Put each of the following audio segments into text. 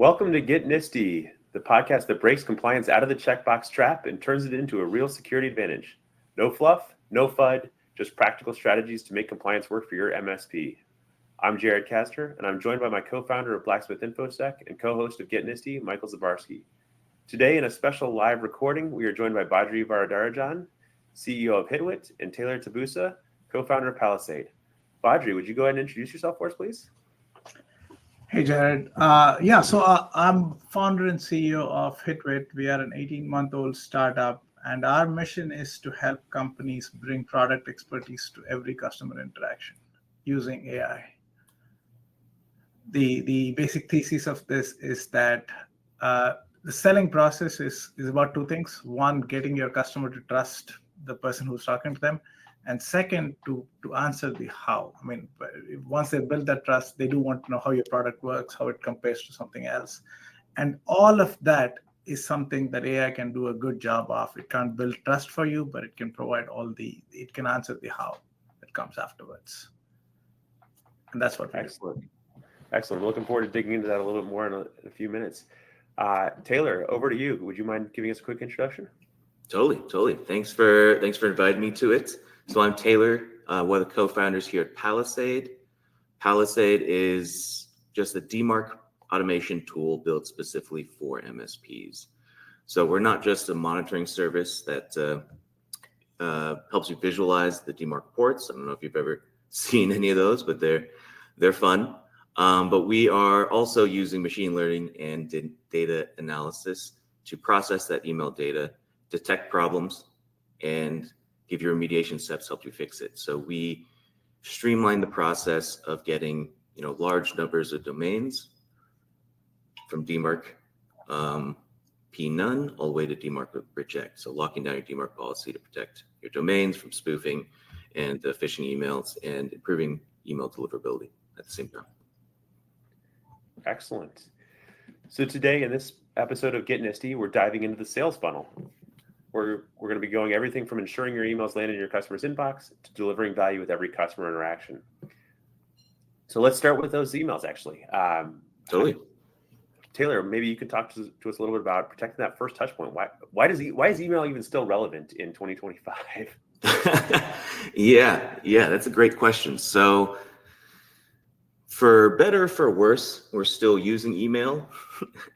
Welcome to Get NIST-y, the podcast that breaks compliance out of the checkbox trap and turns it into a real security advantage. No fluff, no FUD, just practical strategies to make compliance work for your MSP. I'm Jared Castor, and I'm joined by my co-founder of Blacksmith InfoSec and co-host of Get NIST-y, Michael Zabarski. Today, in a special live recording, we are joined by Badri Varadarajan, CEO of HitWit, and Taylor Tabusa, co-founder of Palisade. Badri, would you go ahead and introduce yourself for us, please? Hey, Jared. I'm founder and CEO of HitWit. We are an 18-month-old startup, and our mission is to help companies bring product expertise to every customer interaction using AI. The basic thesis of this is that the selling process is about two things. One, getting your customer to trust the person who's talking to them. And second, to answer the how. I mean, once they build that trust, they do want to know how your product works, how it compares to something else. And all of that is something that AI can do a good job of. It can't build trust for you, but it can provide it can answer the how that comes afterwards. And that's what we do. Excellent. Looking forward to digging into that a little bit more in a few minutes. Taylor, over to you. Would you mind giving us a quick introduction? Totally. Thanks for inviting me to it. So I'm Taylor, one of the co-founders here at Palisade. Palisade is just a DMARC automation tool built specifically for MSPs. So we're not just a monitoring service that helps you visualize the DMARC ports. I don't know if you've ever seen any of those, but they're fun. But we are also using machine learning and data analysis to process that email data, detect problems, and give you remediation steps, help you fix it. So we streamline the process of getting large numbers of domains from DMARC P none all the way to DMARC reject. So locking down your DMARC policy to protect your domains from spoofing and phishing emails and improving email deliverability at the same time. Excellent. So today in this episode of Get NIST-y, we're diving into the sales funnel. We're going to be going everything from ensuring your emails land in your customer's inbox to delivering value with every customer interaction. So let's start with those emails, actually. Totally. Taylor, maybe you could talk to us a little bit about protecting that first touch point. Why is email even still relevant in 2025? Yeah, that's a great question. So for better or for worse, we're still using email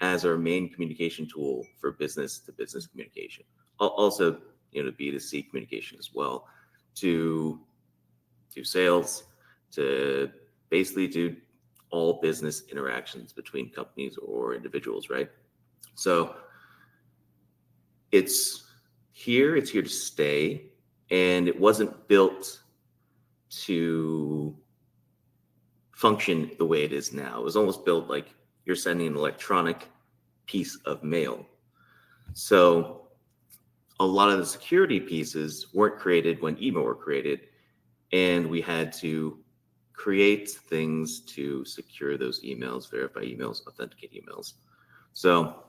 as our main communication tool for business to business communication. Also, to B2C communication as well, to do sales, to basically do all business interactions between companies or individuals, right? So it's here to stay, and it wasn't built to function the way it is now. It was almost built like you're sending an electronic piece of mail. So a lot of the security pieces weren't created when email were created, and we had to create things to secure those emails, verify emails, authenticate emails. So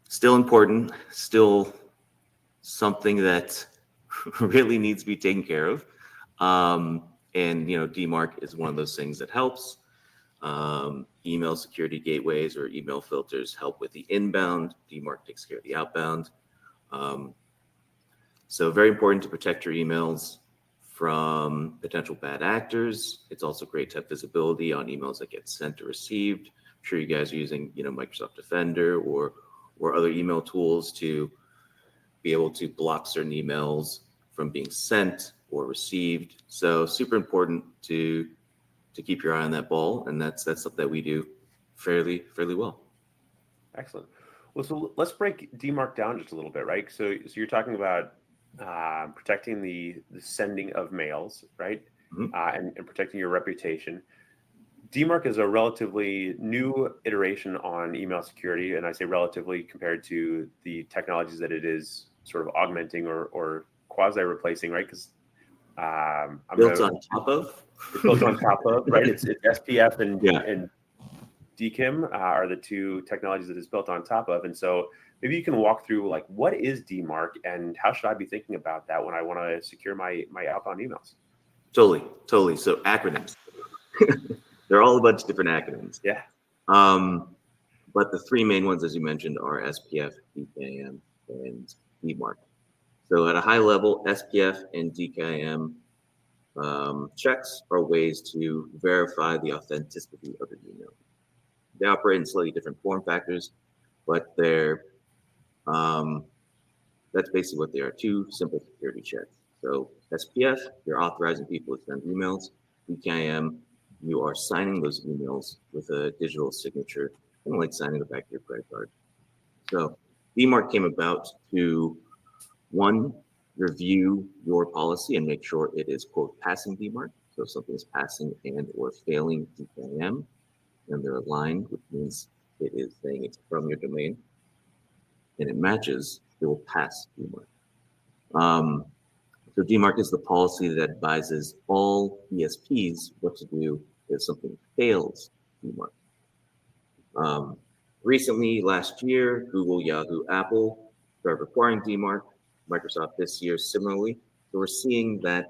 still important, still something that really needs to be taken care of. And DMARC is one of those things that helps. Email security gateways or email filters help with the inbound. DMARC takes care of the outbound. So very important to protect your emails from potential bad actors. It's also great to have visibility on emails that get sent or received. I'm sure you guys are using Microsoft Defender or other email tools to be able to block certain emails from being sent or received. So super important to keep your eye on that ball, and that's something that we do fairly well. Excellent. Well, so let's break DMARC down just a little bit, right? So you're talking about protecting the sending of mails, right? Mm-hmm. And protecting your reputation. DMARC is a relatively new iteration on email security, and I say relatively compared to the technologies that it is sort of augmenting or quasi-replacing, right? Because built on top of, right? It's SPF and DKIM are the two technologies that it's built on top of. And so maybe you can walk through what is DMARC and how should I be thinking about that when I want to secure my outbound emails? Totally. So acronyms. They're all a bunch of different acronyms. Yeah. But the three main ones, as you mentioned, are SPF, DKIM, and DMARC. So at a high level, SPF and DKIM checks are ways to verify the authenticity of an email. They operate in slightly different form factors, but they're that's basically what they are, two simple security checks. So SPF, you're authorizing people to send emails. DKIM, you are signing those emails with a digital signature, kind of like signing it back to your credit card. So DMARC came about to, one, review your policy and make sure it is, quote, passing DMARC. So if something is passing and or failing DKIM, and they're aligned, which means it is saying it's from your domain, and it matches, it will pass DMARC. So DMARC is the policy that advises all ESPs what to do if something fails DMARC. Recently, last year, Google, Yahoo, Apple started requiring DMARC. Microsoft this year similarly. So we're seeing that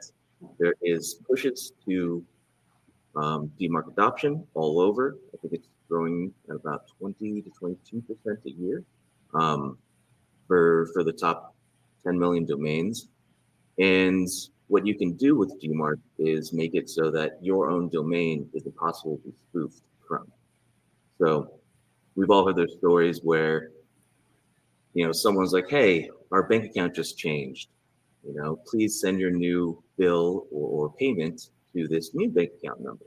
there is pushes to DMARC adoption all over. I think it's growing at about 20 to 22% a year for the top 10 million domains. And what you can do with DMARC is make it so that your own domain is impossible to be spoofed from. So we've all heard those stories where, someone's like, hey, our bank account just changed. Please send your new bill or payment to this new bank account number.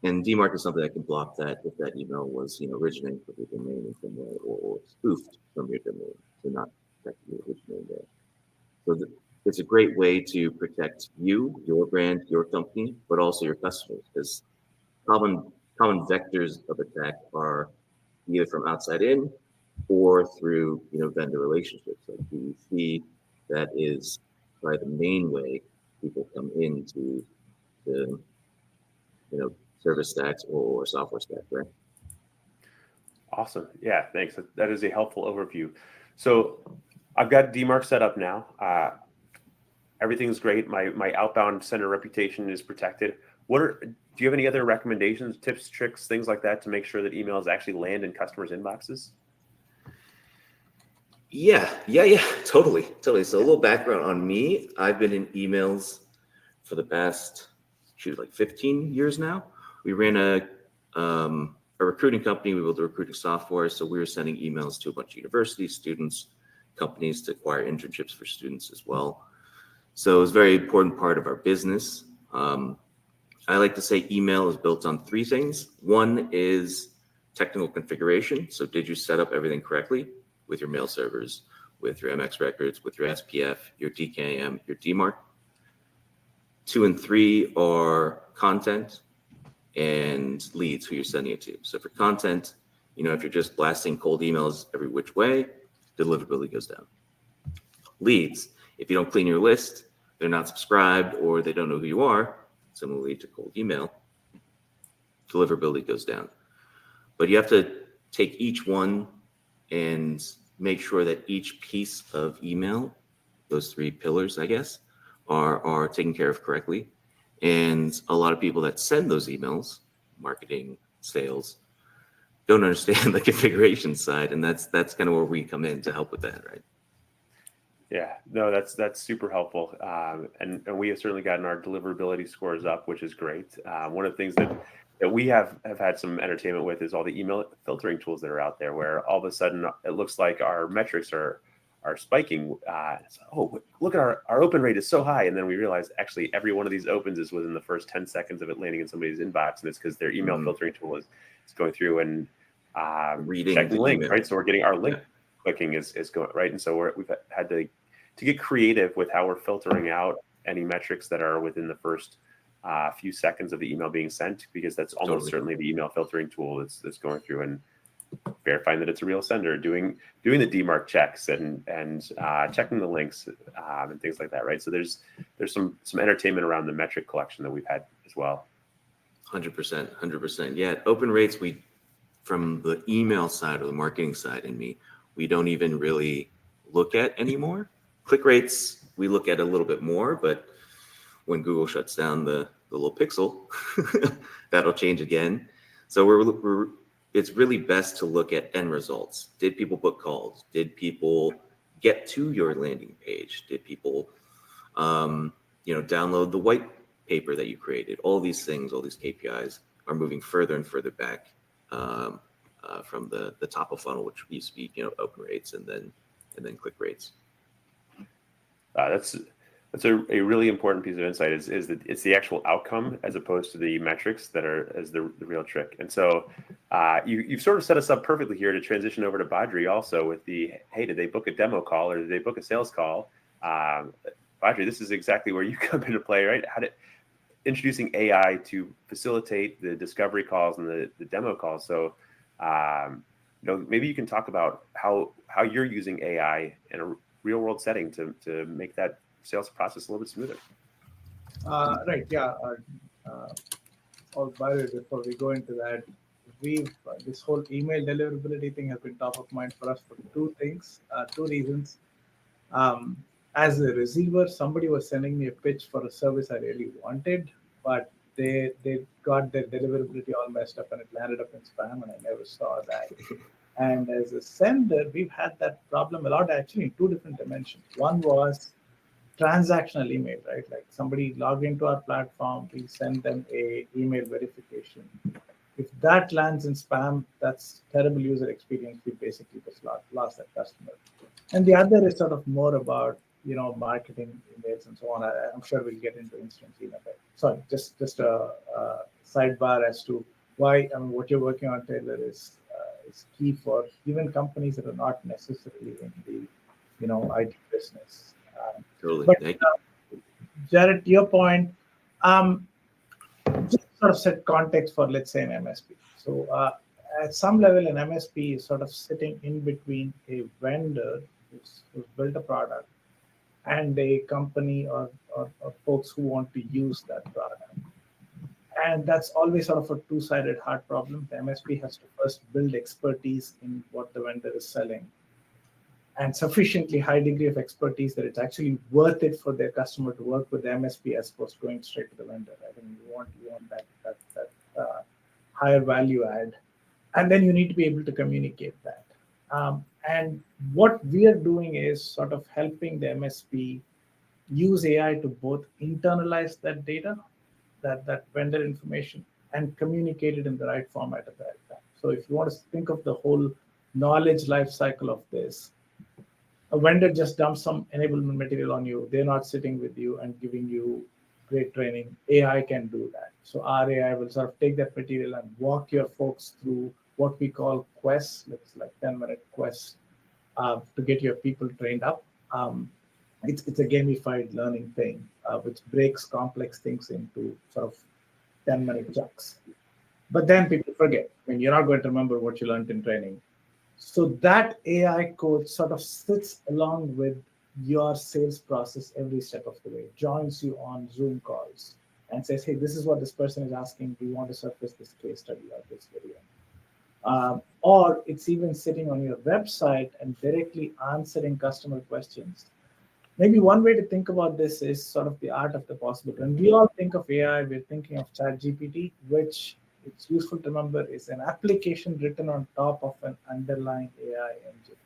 And DMARC is something that can block that if that email was, originating from your domain in some way or spoofed from your domain, so not actually originating there. So it's a great way to protect you, your brand, your company, but also your customers, because common vectors of attack are either from outside in or through vendor relationships. Like PVC, that is probably the main way people come into the service stacks or software stacks, right? Awesome. Yeah, thanks. That is a helpful overview. So I've got DMARC set up now. Everything's great. My outbound sender reputation is protected. Do you have any other recommendations, tips, tricks, things like that to make sure that emails actually land in customers' inboxes? Yeah, totally. So a little background on me. I've been in emails for the past, 15 years now. We ran a recruiting company. We built a recruiting software. So we were sending emails to a bunch of universities, students, companies to acquire internships for students as well. So it was a very important part of our business. I like to say email is built on three things. One is technical configuration. So did you set up everything correctly with your mail servers, with your MX records, with your SPF, your DKIM, your DMARC? 2 and 3 are content and leads, who you're sending it to. So for content, if you're just blasting cold emails every which way, deliverability goes down. Leads, if you don't clean your list, they're not subscribed or they don't know who you are, similarly to cold email, deliverability goes down. But you have to take each one and make sure that each piece of email, those 3 pillars, I guess, are taken care of correctly. And a lot of people that send those emails, marketing, sales, don't understand the configuration side. And that's kind of where we come in to help with that, right? Yeah, no, that's super helpful. And we have certainly gotten our deliverability scores up, which is great. One of the things that we have had some entertainment with is all the email filtering tools that are out there, where all of a sudden it looks like our metrics are spiking. Look at our open rate is so high. And then we realize actually every one of these opens is within the first 10 seconds of it landing in somebody's inbox. And it's because their email filtering tool is going through and reading checking the links, email. right? So we're getting our link clicking is going right. And so we've had to get creative with how we're filtering out any metrics that are within the first few seconds of the email being sent, because that's almost certainly the email filtering tool that's going through and verifying that it's a real sender, doing the DMARC checks and checking the links and things like that, right? So there's some entertainment around the metric collection that we've had as well. 100%. Yeah, open rates, from the email side or the marketing side in me, we don't even really look at anymore. Click rates, we look at a little bit more, but when Google shuts down the little pixel, that'll change again. So we're it's really best to look at end results. Did people book calls? Did people get to your landing page? Did people, download the white paper that you created? All these things, all these KPIs are moving further and further back from the top of funnel, which used to be, open rates and then click rates. That's a really important piece of insight is that it's the actual outcome as opposed to the metrics that are as the real trick. And so you've sort of set us up perfectly here to transition over to Badri also with the, hey, did they book a demo call or did they book a sales call? Badri, this is exactly where you come into play, right? Introducing AI to facilitate the discovery calls and the demo calls. So maybe you can talk about how you're using AI in a real world setting to make that sales process a little bit smoother. Right. Yeah. By the way, before we go into that, this whole email deliverability thing has been top of mind for us for two reasons. As a receiver, somebody was sending me a pitch for a service I really wanted, but they got their deliverability all messed up and it landed up in spam, and I never saw that. And as a sender, we've had that problem a lot, actually, in two different dimensions. One was transactional email, right? Like somebody logged into our platform, we send them a email verification. If that lands in spam, that's terrible user experience. We basically just lost that customer. And the other is sort of more about, marketing emails and so on. I'm sure we'll get into instant email. Sorry, just a sidebar as to why what you're working on, Taylor, is key for even companies that are not necessarily in the IT business. Totally. But Thank you. Jared, to your point, just sort of set context for, let's say, an MSP. So at some level, an MSP is sort of sitting in between a vendor who's built a product and a company or folks who want to use that product. And that's always sort of a two-sided hard problem. The MSP has to first build expertise in what the vendor is selling, and sufficiently high degree of expertise that it's actually worth it for their customer to work with the MSP as opposed to going straight to the vendor. I think you want that higher value add, and then you need to be able to communicate that. And what we are doing is sort of helping the MSP use AI to both internalize that data, that vendor information, and communicate it in the right format at the right time. So if you want to think of the whole knowledge life cycle of this, a vendor just dumps some enablement material on you. They're not sitting with you and giving you great training. AI can do that. So our AI will sort of take that material and walk your folks through what we call quests. It's like 10-minute quests to get your people trained up. It's a gamified learning thing, which breaks complex things into sort of 10-minute chunks. But then people forget. You're not going to remember what you learned in training. So that AI code sort of sits along with your sales process every step of the way, joins you on Zoom calls and says, hey, this is what this person is asking. Do you want to surface this case study or this video? Or it's even sitting on your website and directly answering customer questions. Maybe one way to think about this is sort of the art of the possible. When we all think of AI, we're thinking of ChatGPT, which it's useful to remember is an application written on top of an underlying AI engine.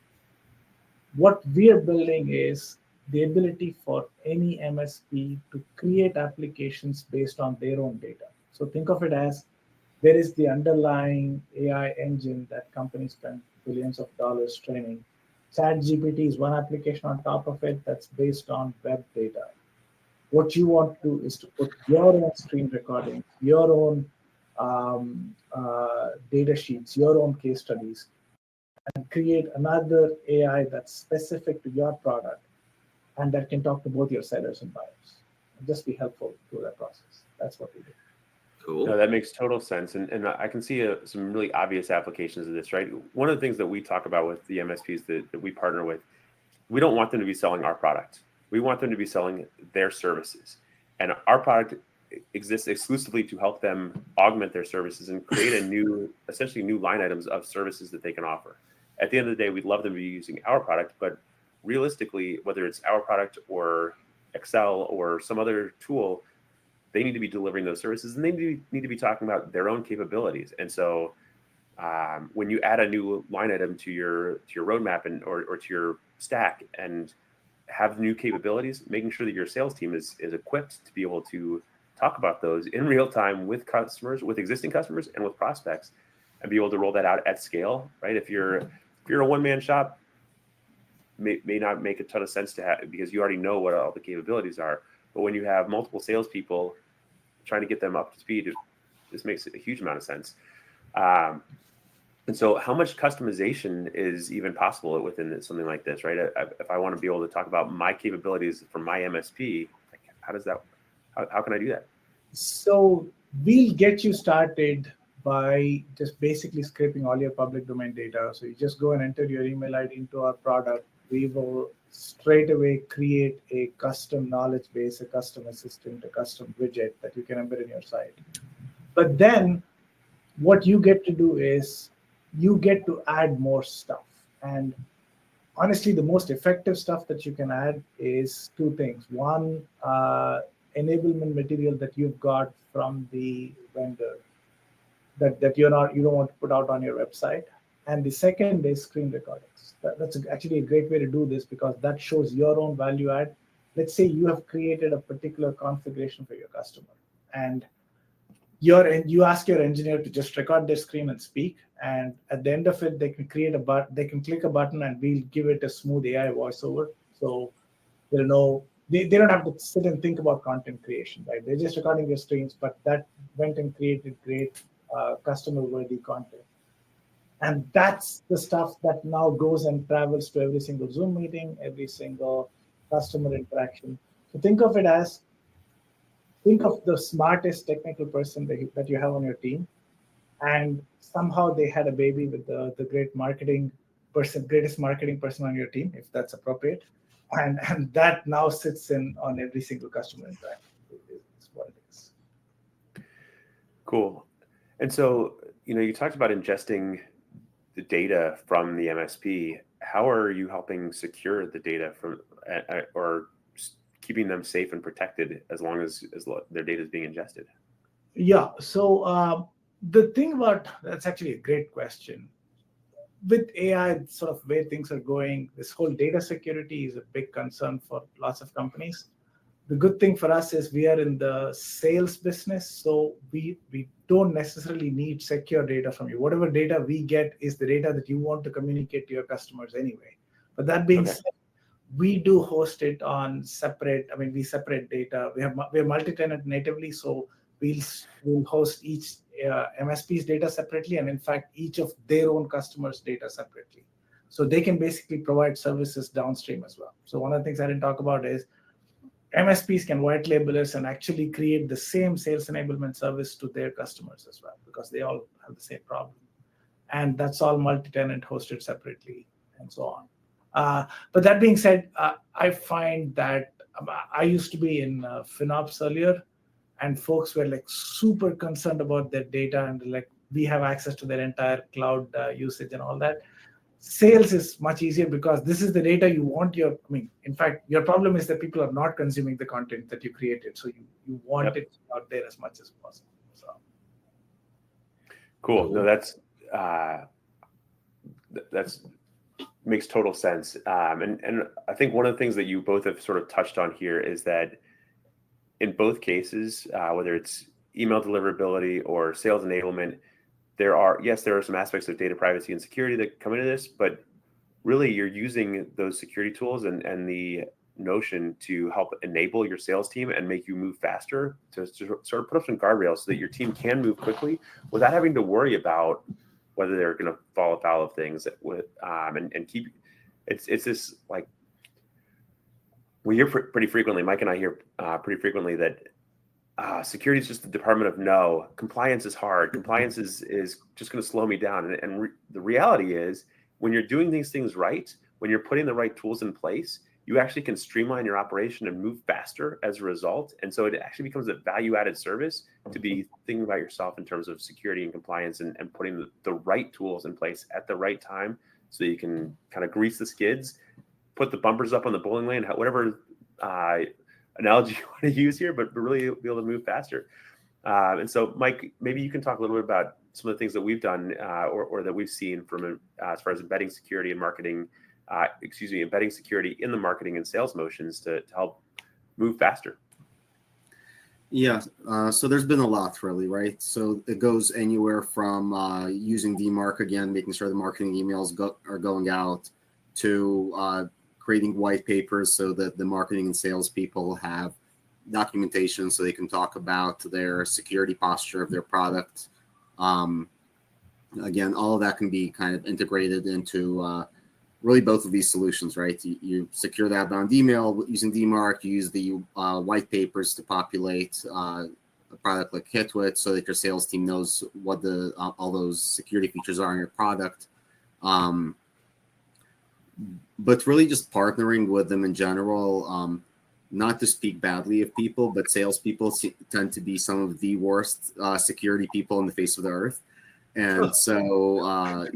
What we are building is the ability for any MSP to create applications based on their own data. So think of it as there is the underlying AI engine that companies spend billions of dollars training. ChatGPT is one application on top of it that's based on web data. What you want to do is to put your own screen recording, your own data sheets, your own case studies, and create another AI that's specific to your product and that can talk to both your sellers and buyers and just be helpful through that process. That's what we do. Cool. No, that makes total sense. And I can see some really obvious applications of this, right? One of the things that we talk about with the MSPs that we partner with, we don't want them to be selling our product. We want them to be selling their services. And our product exists exclusively to help them augment their services and create essentially new line items of services that they can offer. At the end of the day, we'd love them to be using our product, but realistically, whether it's our product or Excel or some other tool, they need to be delivering those services and they need to be talking about their own capabilities. And so when you add a new line item to your roadmap or to your stack and have new capabilities, making sure that your sales team is equipped to be able to talk about those in real time with customers, with existing customers, and with prospects, and be able to roll that out at scale, right? If you're a one-man shop, may not make a ton of sense to have, because you already know what all the capabilities are. But when you have multiple salespeople trying to get them up to speed, this makes a huge amount of sense. And so how much customization is even possible within something like this, right? If I want to be able to talk about my capabilities for my MSP, like how can I do that? So we'll get you started by just basically scraping all your public domain data. So you just go and enter your email ID into our product. We will straight away create a custom knowledge base, a custom assistant, a custom widget that you can embed in your site. But then what you get to do is you get to add more stuff. And honestly, the most effective stuff that you can add is two things. One, enablement material that you've got from the vendor that you don't want to put out on your website. And the second is screen recordings. That's actually a great way to do this, because that shows your own value add. Let's say you have created a particular configuration for your customer, and you ask your engineer to just record their screen and speak, and at the end of it, they can create a button. They can click a button, and we'll give it a smooth AI voiceover. So they'll know they don't have to sit and think about content creation, right? They're just recording their screens, but that went and created great customer-worthy content. And that's the stuff that now goes and travels to every single Zoom meeting, every single customer interaction. So think of the smartest technical person that you have on your team, and somehow they had a baby with the greatest marketing person on your team, if that's appropriate. And that now sits in on every single customer interaction. Is what it is. Cool. And so, you talked about ingesting the data from the MSP. How are you helping secure the data from, or keeping them safe and protected as long as their data is being ingested? Yeah. So the thing about that's actually a great question. With AI, sort of where things are going, this whole data security is a big concern for lots of companies. The good thing for us is we are in the sales business, so we don't necessarily need secure data from you. Whatever data we get is the data that you want to communicate to your customers anyway. But that being said, we do host it on we separate data. We're multi-tenant natively, so we'll host each MSP's data separately, and in fact, each of their own customers' data separately. So they can basically provide services downstream as well. So one of the things I didn't talk about is MSPs can white label us and actually create the same sales enablement service to their customers as well, because they all have the same problem. And that's all multi-tenant hosted separately and so on. But that being said, I find that I used to be in FinOps earlier, and folks were like super concerned about their data and like, we have access to their entire cloud usage and all that. Sales is much easier because this is the data you want in fact, your problem is that people are not consuming the content that you created. So you want it out there as much as possible. So. Cool. No, that's makes total sense. And I think one of the things that you both have sort of touched on here is that in both cases, whether it's email deliverability or sales enablement, there are some aspects of data privacy and security that come into this, but really you're using those security tools and the notion to help enable your sales team and make you move faster, to sort of put up some guardrails so that your team can move quickly without having to worry about whether they're going to fall afoul of things and keep it's this, like, we hear pretty frequently, Mike and I hear pretty frequently that security is just the department of no. Compliance is hard. Compliance is just going to slow me down. And the reality is, when you're doing these things right, when you're putting the right tools in place, you actually can streamline your operation and move faster as a result. And so it actually becomes a value-added service to be thinking about yourself in terms of security and compliance and putting the right tools in place at the right time so that you can kind of grease the skids, put the bumpers up on the bowling lane, whatever analogy you want to use here, but really be able to move faster. And so, Mike, maybe you can talk a little bit about some of the things that we've done or that we've seen from as far as embedding security and marketing, embedding security in the marketing and sales motions to help move faster? Yeah, so there's been a lot really, right? So it goes anywhere from using DMARC again, making sure the marketing emails are going out, to creating white papers so that the marketing and sales people have documentation so they can talk about their security posture of their product. Again, all of that can be kind of integrated into really both of these solutions, right? You secure the outbound email using DMARC, you use the white papers to populate a product like HitWit so that your sales team knows what all those security features are in your product. But really just partnering with them in general, not to speak badly of people, but salespeople tend to be some of the worst security people on the face of the earth. And so,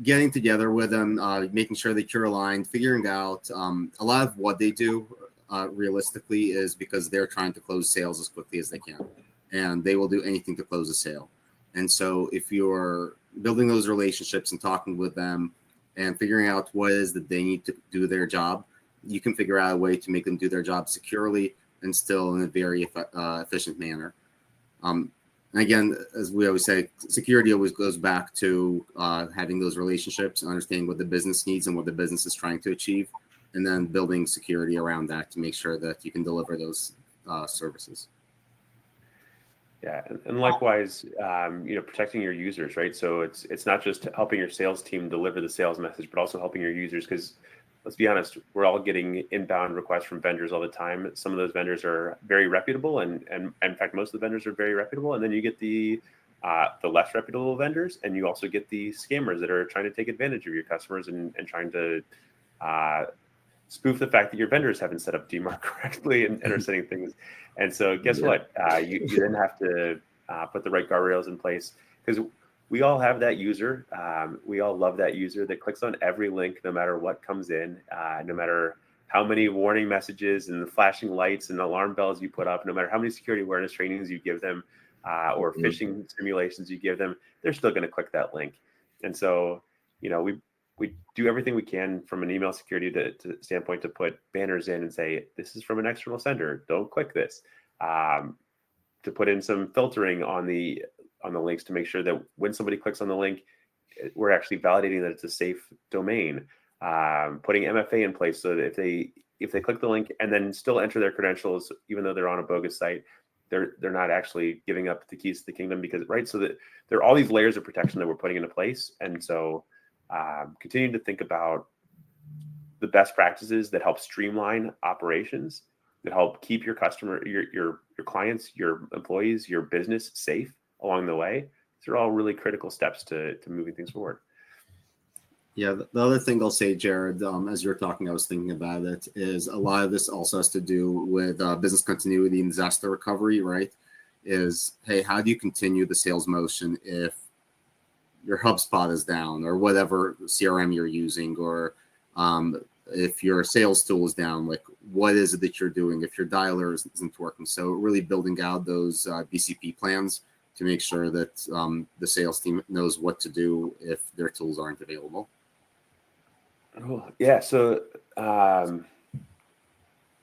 getting together with them, making sure that you're aligned, figuring out a lot of what they do realistically is because they're trying to close sales as quickly as they can, and they will do anything to close a sale. And so if you're building those relationships and talking with them and figuring out what it is that they need to do their job, you can figure out a way to make them do their job securely and still in a very efficient manner. And again, as we always say, security always goes back to having those relationships, understanding what the business needs and what the business is trying to achieve, and then building security around that to make sure that you can deliver those services. Yeah, and likewise, protecting your users, right? So it's not just helping your sales team deliver the sales message, but also helping your users, because let's be honest, we're all getting inbound requests from vendors all the time. Some of those vendors are very reputable, and in fact, most of the vendors are very reputable. And then you get the less reputable vendors, and you also get the scammers that are trying to take advantage of your customers and trying to spoof the fact that your vendors haven't set up DMARC correctly and are setting things. And so guess what? You then have to put the right guardrails in place, because we all have that user. We all love that user that clicks on every link, no matter what comes in, no matter how many warning messages and the flashing lights and alarm bells you put up, no matter how many security awareness trainings you give them or phishing simulations you give them, they're still going to click that link. And so, we do everything we can from an email security to standpoint to put banners in and say, this is from an external sender, don't click this. To put in some filtering on the links to make sure that when somebody clicks on the link, we're actually validating that it's a safe domain. Putting MFA in place so that if they click the link and then still enter their credentials, even though they're on a bogus site, they're not actually giving up the keys to the kingdom, because so that there are all these layers of protection that we're putting into place. And so continuing to think about the best practices that help streamline operations, that help keep your customer, your clients, your employees, your business safe along the way. These are all really critical steps to moving things forward. Yeah, the other thing I'll say, Jared, as you're talking, I was thinking about it, is a lot of this also has to do with business continuity and disaster recovery, right? Is, hey, how do you continue the sales motion if your HubSpot is down, or whatever CRM you're using, or if your sales tool is down? Like, what is it that you're doing if your dialer isn't working? So really building out those BCP plans to make sure that the sales team knows what to do if their tools aren't available. Cool. Yeah. So,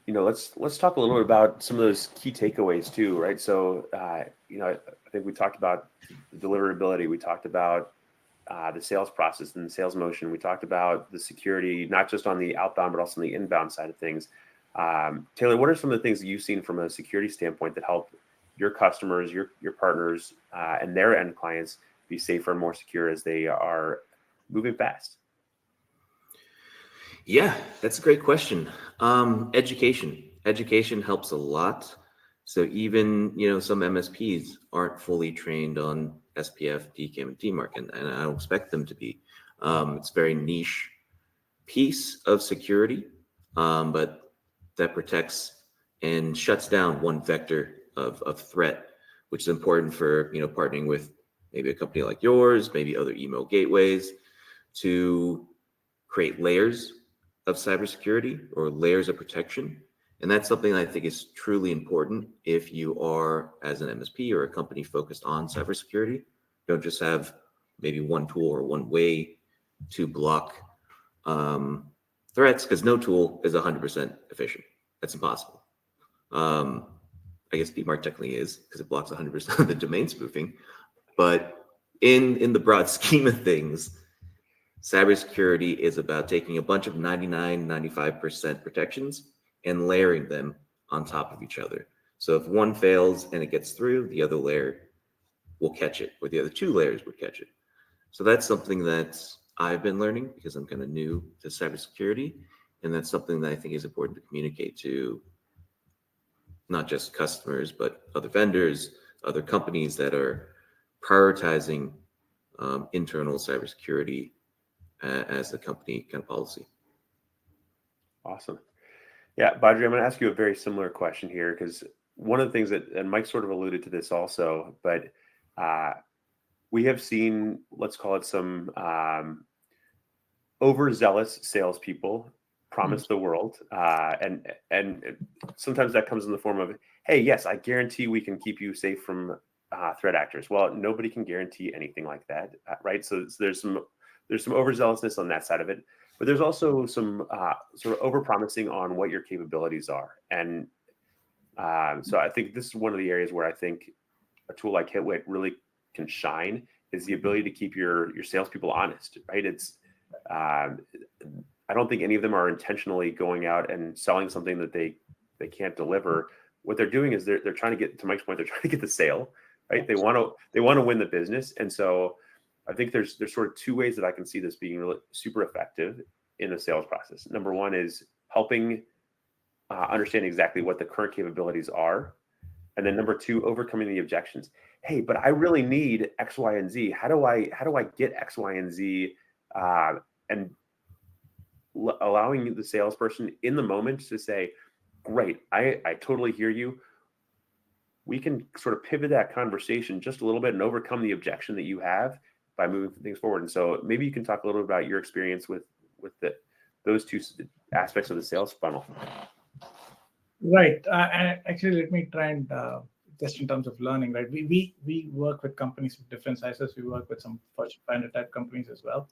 let's talk a little bit about some of those key takeaways too, right? So, I think we talked about the deliverability. We talked about the sales process and the sales motion. We talked about the security, not just on the outbound, but also on the inbound side of things. Taylor, what are some of the things that you've seen from a security standpoint that help your customers, your partners, and their end clients be safer and more secure as they are moving fast? Yeah, that's a great question. Education helps a lot. So even, some MSPs aren't fully trained on SPF, DKIM, and DMARC, and I don't expect them to be. It's a very niche piece of security, but that protects and shuts down one vector of threat, which is important for, partnering with maybe a company like yours, maybe other email gateways, to create layers of cybersecurity or layers of protection, And that's something I think is truly important if you are, as an MSP or a company focused on cybersecurity. You don't just have maybe one tool or one way to block threats, because no tool is 100% efficient. That's impossible. I guess DMARC technically is, because it blocks 100% of the domain spoofing. But in the broad scheme of things, cybersecurity is about taking a bunch of 99, 95% protections and layering them on top of each other. So if one fails and it gets through, the other layer will catch it, or the other two layers would catch it. So that's something that I've been learning because I'm kind of new to cybersecurity. And that's something that I think is important to communicate to not just customers, but other vendors, other companies that are prioritizing internal cybersecurity as the company kind of policy. Awesome. Yeah, Badri, I'm going to ask you a very similar question here, because one of the things that, and Mike sort of alluded to this also, but we have seen, let's call it some overzealous salespeople promise the world. And sometimes that comes in the form of, hey, yes, I guarantee we can keep you safe from threat actors. Well, nobody can guarantee anything like that, right? So there's some overzealousness on that side of it, but there's also some sort of overpromising on what your capabilities are. And so I think this is one of the areas where I think a tool like HitWit really can shine, is the ability to keep your salespeople honest, right? It's I don't think any of them are intentionally going out and selling something that they can't deliver. What they're doing is they're trying to get, to Mike's point, they're trying to get the sale, right? They want to win the business. And so I think there's sort of two ways that I can see this being really super effective in the sales process. Number one is helping understand exactly what the current capabilities are. And then number two, overcoming the objections. Hey, but I really need X, Y, and Z. How do I get X, Y, and Z? And allowing the salesperson in the moment to say, great, I totally hear you. We can sort of pivot that conversation just a little bit and overcome the objection that you have by moving things forward. And so maybe you can talk a little bit about your experience with those two aspects of the sales funnel. Right. Actually, let me try and just in terms of learning, right? We work with companies of different sizes. We work with some Fortune 500 type companies as well.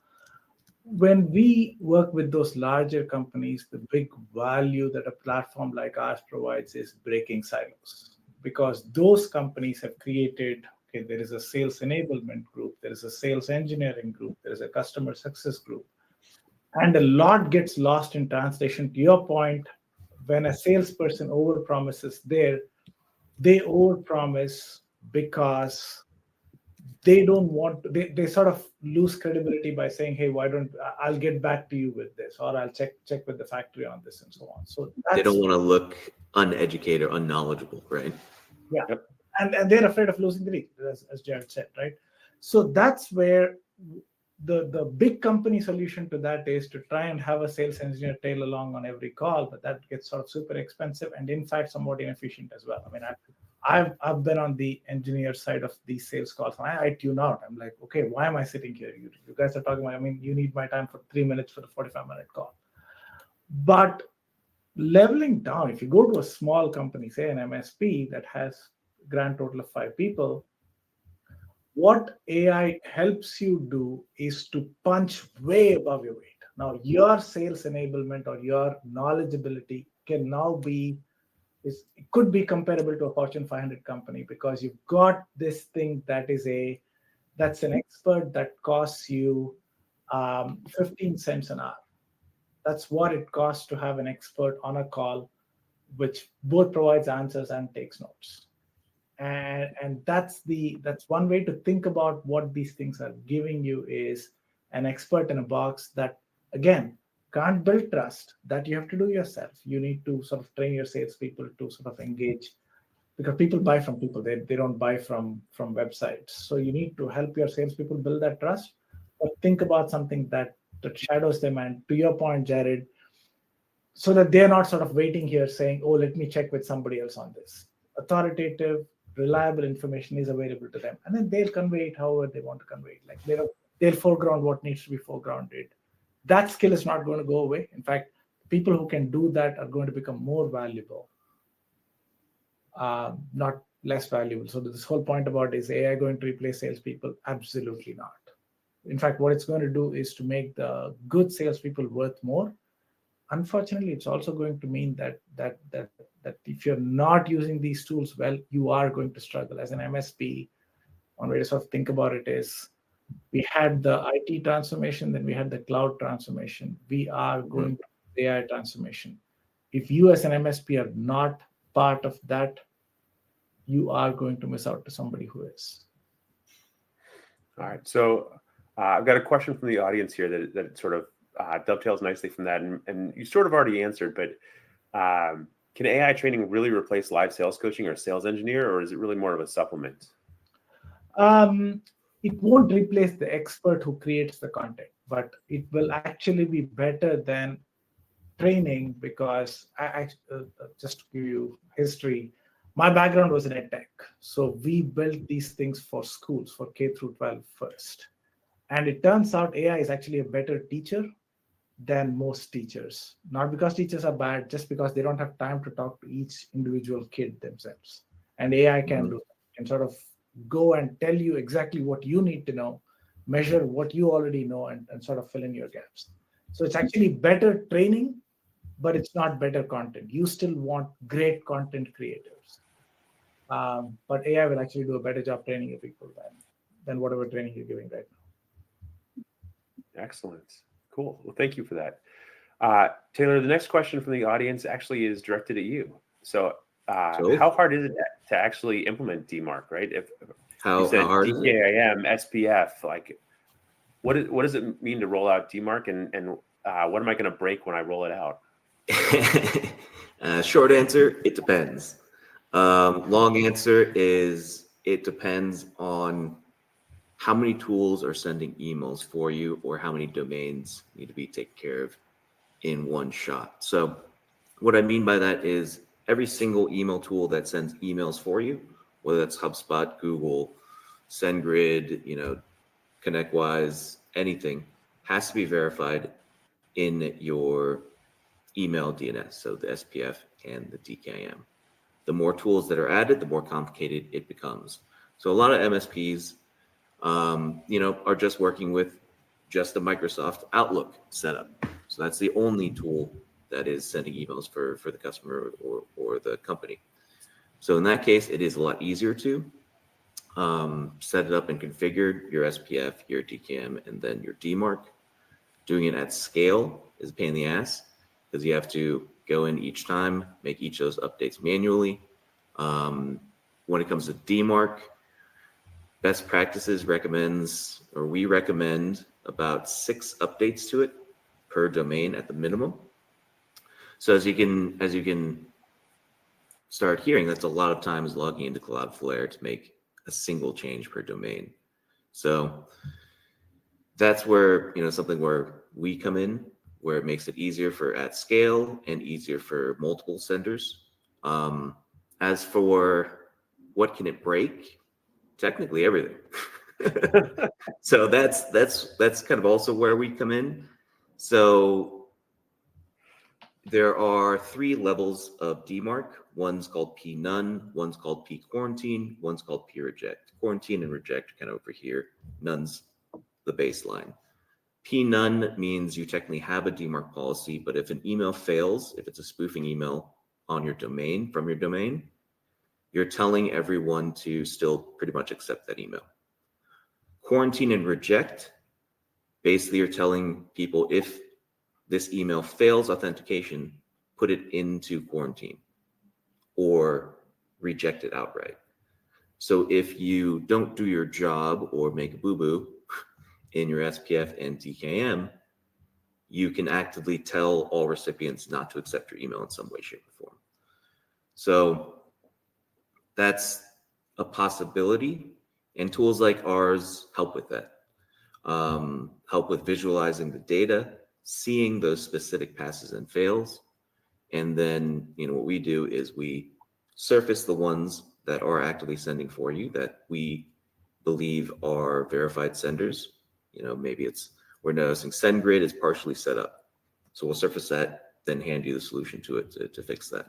When we work with those larger companies, the big value that a platform like ours provides is breaking silos, because those companies have created, okay, there is a sales enablement group, there is a sales engineering group, there is a customer success group, and a lot gets lost in translation. To your point, when a salesperson overpromises there, they overpromise because they don't want to, they sort of lose credibility by saying, hey, why don't I'll get back to you with this, or I'll check with the factory on this, and so on. So they don't want to look uneducated or unknowledgeable, right? Yeah. Yep. And they're afraid of losing the lead, as Jared said, right? So that's where the big company solution to that is to try and have a sales engineer tail along on every call, but that gets sort of super expensive and in fact somewhat inefficient as well. I mean, I've been on the engineer side of these sales calls, and I tune out. I'm like, okay, why am I sitting here? You guys are talking about, I mean, you need my time for 3 minutes for the 45-minute call. But leveling down, if you go to a small company, say an MSP that has a grand total of 5 people, what AI helps you do is to punch way above your weight. Now, your sales enablement or your knowledgeability can now be, it could be comparable to a Fortune 500 company, because you've got this thing that's an expert that costs you 15 cents an hour. That's what it costs to have an expert on a call, which both provides answers and takes notes. And that's one way to think about what these things are giving you, is an expert in a box that, again, can't build trust, that you have to do yourself. You need to sort of train your salespeople to sort of engage, because people buy from people. They don't buy from websites. So you need to help your salespeople build that trust, but think about something that shadows them. And to your point, Jared, so that they're not sort of waiting here saying, oh, let me check with somebody else on this. Authoritative, reliable information is available to them, and then they'll convey it however they want to convey it. Like they'll foreground what needs to be foregrounded. That skill is not going to go away. In fact, people who can do that are going to become more valuable, not less valuable. So this whole point about, is AI going to replace salespeople? Absolutely not. In fact, what it's going to do is to make the good salespeople worth more. Unfortunately, it's also going to mean that if you're not using these tools well, you are going to struggle. As an MSP, one way to sort of think about it is, we had the IT transformation, then we had the cloud transformation. We are going to the AI transformation. If you as an MSP are not part of that, you are going to miss out to somebody who is. All right. So I've got a question from the audience here that sort of dovetails nicely from that. And you sort of already answered, but can AI training really replace live sales coaching or sales engineer, or is it really more of a supplement? It won't replace the expert who creates the content, but it will actually be better than training, because just to give you history, my background was in edtech. So we built these things for schools, for K through 12 first. And it turns out AI is actually a better teacher than most teachers. Not because teachers are bad, just because they don't have time to talk to each individual kid themselves. And AI can do that, can sort of go and tell you exactly what you need to know, measure what you already know, and sort of fill in your gaps. So it's actually better training, but it's not better content. You still want great content creators. But AI will actually do a better job training your people than whatever training you're giving right now. Excellent. Cool. Well, thank you for that. Taylor, the next question from the audience actually is directed at you. So how hard is it to actually implement DMARC, right? If how you said hard DKIM, SPF, like what does it mean to roll out DMARC, and what am I going to break when I roll it out? Short answer, it depends. Long answer is it depends on how many tools are sending emails for you, or how many domains need to be taken care of in one shot. So what I mean by that is every single email tool that sends emails for you, whether that's HubSpot, Google, SendGrid, ConnectWise, anything, has to be verified in your email DNS, so the SPF and the DKIM. The more tools that are added, the more complicated it becomes. So a lot of MSPs, are just working with just the Microsoft Outlook setup. So that's the only tool that is sending emails for the customer or the company. So in that case, it is a lot easier to set it up and configure your SPF, your DKIM, and then your DMARC. Doing it at scale is a pain in the ass, because you have to go in each time, make each of those updates manually. When it comes to DMARC, best practices we recommend about 6 updates to it per domain at the minimum. So as you can start hearing, that's a lot of times logging into Cloudflare to make a single change per domain. So that's where, something where we come in, where it makes it easier for at scale and easier for multiple senders. As for what can it break, technically everything. So that's kind of also where we come in. So there are 3 levels of DMARC. One's called P-None, one's called P-Quarantine, one's called P-Reject. Quarantine and reject are kind of over here. None's the baseline. P-None means you technically have a DMARC policy, but if an email fails, if it's a spoofing email on your domain, from your domain, you're telling everyone to still pretty much accept that email. Quarantine and reject, basically you're telling people, if this email fails authentication, put it into quarantine or reject it outright. So if you don't do your job or make a boo-boo in your SPF and DKIM, you can actively tell all recipients not to accept your email in some way, shape, or form. So that's a possibility, and tools like ours help with that. Help with visualizing the data, seeing those specific passes and fails, and then what we do is we surface the ones that are actively sending for you that we believe are verified senders. Maybe we're noticing SendGrid is partially set up, so we'll surface that then hand you the solution to it to fix that.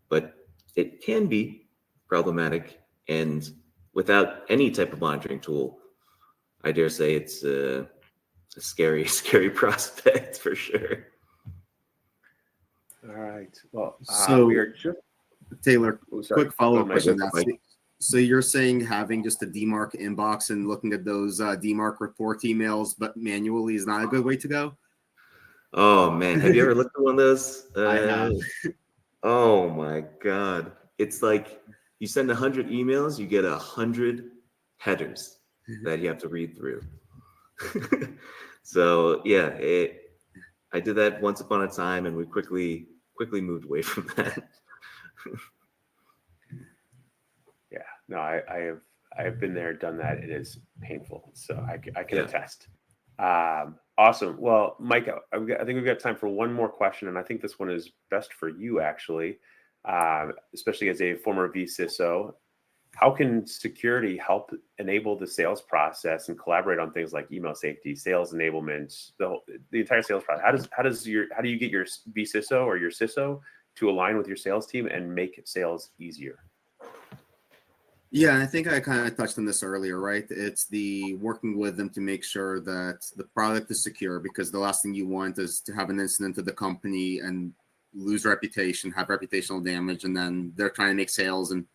But it can be problematic, and without any type of monitoring tool, I dare say it's a scary, scary prospect for sure. All right. Well, So, we are just Taylor, quick follow-up Go, question. Mike. So you're saying having just a DMARC inbox and looking at those DMARC report emails, but manually is not a good way to go? Oh man, have you ever looked at one of those? I have. Oh my God. It's like you send 100 emails, you get 100 headers that you have to read through. So yeah, I did that once upon a time, and we quickly moved away from that. Yeah, no, I have been there, done that. It is painful, so I can Yeah. attest. Awesome. Well, Mike, I think we've got time for one more question, and I think this one is best for you, actually, especially as a former vCISO. How can security help enable the sales process and collaborate on things like email safety, sales enablement, the entire sales process? How do you get your vCISO or your CISO to align with your sales team and make sales easier? Yeah, I think I kind of touched on this earlier, right? It's the working with them to make sure that the product is secure, because the last thing you want is to have an incident at the company and lose reputation, have reputational damage, and then they're trying to make sales, and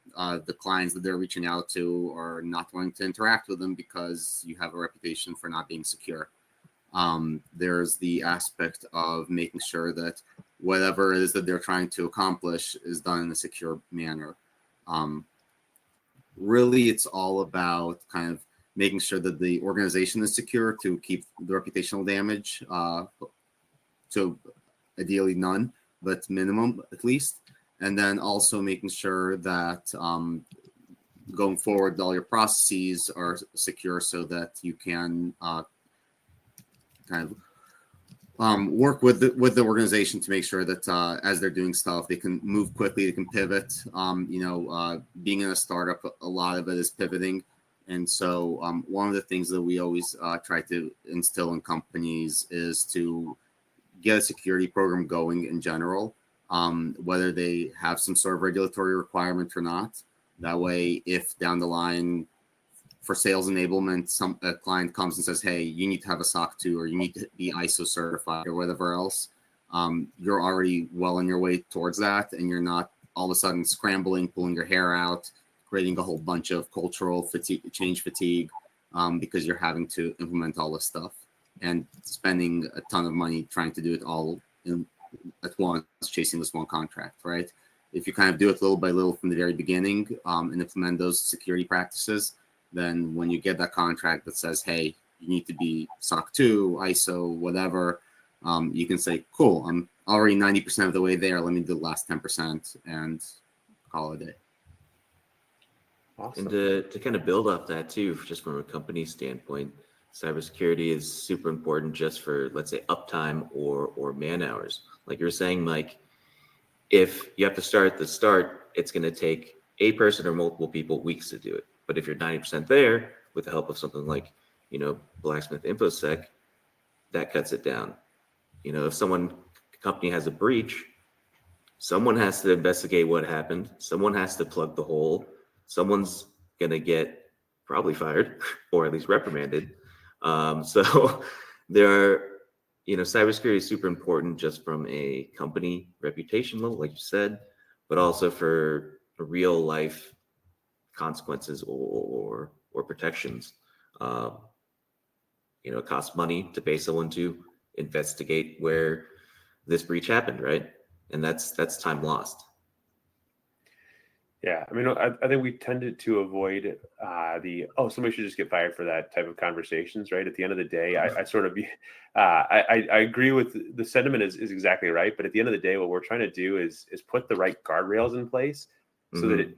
the clients that they're reaching out to are not wanting to interact with them because you have a reputation for not being secure. There's the aspect of making sure that whatever it is that they're trying to accomplish is done in a secure manner. Really, it's all about kind of making sure that the organization is secure to keep the reputational damage to ideally none, but minimum at least. And then also making sure that going forward, all your processes are secure so that you can kind of work with the organization to make sure that as they're doing stuff, they can move quickly, they can pivot. Being in a startup, a lot of it is pivoting. And so one of the things that we always try to instill in companies is to get a security program going in general, whether they have some sort of regulatory requirement or not. That way, if down the line for sales enablement, a client comes and says, hey, you need to have a SOC 2 or you need to be ISO certified or whatever else, you're already well on your way towards that. And you're not all of a sudden scrambling, pulling your hair out, creating a whole bunch of cultural fatigue, change fatigue, because you're having to implement all this stuff and spending a ton of money trying to do it all at once, chasing this one contract, right? If you kind of do it little by little from the very beginning and implement those security practices, then when you get that contract that says, hey, you need to be SOC 2, ISO, whatever, you can say, cool, I'm already 90% of the way there. Let me do the last 10% and call it a day. Awesome. And to kind of build off that too, just from a company standpoint, cybersecurity is super important just for, let's say, uptime or man hours. Like you were saying, Mike, if you have to start at the start, it's going to take a person or multiple people weeks to do it. But if you're 90% there with the help of something like, Blacksmith InfoSec, that cuts it down. If company has a breach, someone has to investigate what happened. Someone has to plug the hole. Someone's going to get probably fired or at least reprimanded. So there are, cybersecurity is super important just from a company reputation level, like you said, but also for real life consequences or protections. It costs money to pay someone to investigate where this breach happened, right? And that's time lost. Yeah, I mean, I think we tended to avoid somebody should just get fired for that type of conversations, right? At the end of the day, I agree with the sentiment is exactly right. But at the end of the day, what we're trying to do is put the right guardrails in place so that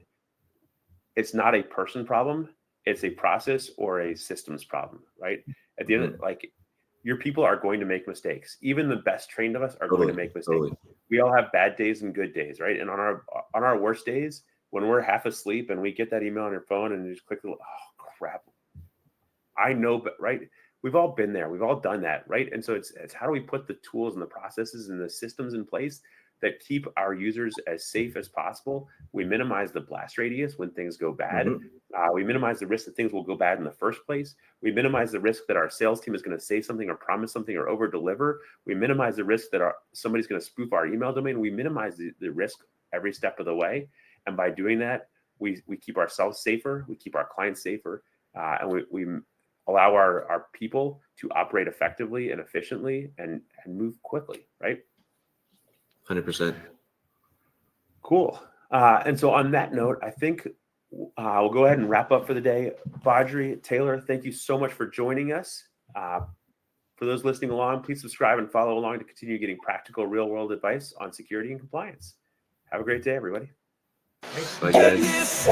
it's not a person problem, it's a process or a systems problem, right? At the end of your people are going to make mistakes. Even the best trained of us are going to make mistakes. Totally. We all have bad days and good days, right? And on our worst days, when we're half asleep and we get that email on your phone and you just click oh crap, I know, but right, we've all been there. We've all done that, right? And so it's how do we put the tools and the processes and the systems in place that keep our users as safe as possible? We minimize the blast radius when things go bad. We minimize the risk that things will go bad in the first place. We minimize the risk that our sales team is going to say something or promise something or over deliver. We minimize the risk that somebody's going to spoof our email domain. We minimize the risk every step of the way. And by doing that, we keep ourselves safer, we keep our clients safer, and we allow our people to operate effectively and efficiently and move quickly, right? 100%. Cool. And so on that note, I think we'll go ahead and wrap up for the day. Badri, Taylor, thank you so much for joining us. For those listening along, please subscribe and follow along to continue getting practical real-world advice on security and compliance. Have a great day, everybody. Bye, guys.